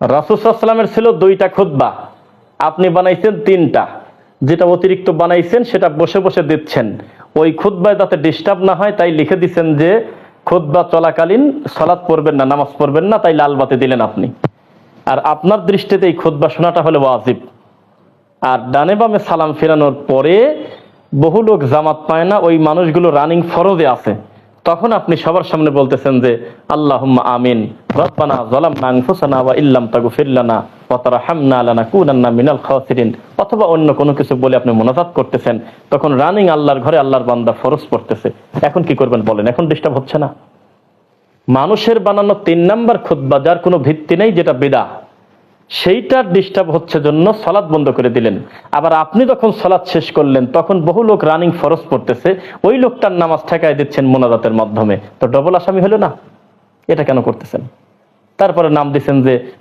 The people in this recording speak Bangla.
রাসূল সাল্লাল্লাহু আলাইহি ওয়াসাল্লামের ছিল 2টা খুতবা, আপনি বানাইছেন 3টা। যেটা অতিরিক্ত বানাইছেন সেটা বসে বসে দিচ্ছেন। ওই খুতবায় যাতে ডিস্টার্ব না হয় তাই লিখে দিচ্ছেন যে খুতবা চলাকালীন সালাত পড়বেন না, নামাজ পড়বেন না, তাই লাল বাতি দিলেন আপনি। আর আপনার দৃষ্টিতে এই খুতবা শোনাটা হলো ওয়াজিব। আর ডানে বামে সালাম ফেরানোর পরে বহু লোক জামাত পায় না, ওই মানুষগুলো রানিং ফরজে আছে, তখন আপনি সবার সামনে বলতেছেন যে আল্লাহুম্মা আমিন, রব্বানা যালামনা আনফুসানা ওয়া ইল্লাম তাগফির লানা ওয়া তারহামনা লানাকুনান্না মিনাল খাসিরিন, অথবা অন্য কোনো কিছু বলে আপনি মুনাজাত করতেছেন, তখন রানিং আল্লাহর ঘরে আল্লাহর বান্দা ফরজ পড়তেছে। এখন কি করবেন বলেন? এখন ডিস্টার্ব হচ্ছে না? মানুষের বানানো 3 নাম্বার খুতবা, যার কোনো ভিত্তি নেই, যেটা বিদআহ, সেইটার ডিস্টার্ব হচ্ছে জন্য সালাত বন্ধ করে দিলেন। আবার আপনি যখন সালাত শেষ করলেন তখন বহু লোক রানিং ফরজ পড়তেছে, ওই লোকটার নামাজ ঠেকায় দিচ্ছেন মুনাজাতের মাধ্যমে, তো ডবল আসামি হলো না? এটা কেন করতেছেন? তারপরে নাম দিচ্ছেন যে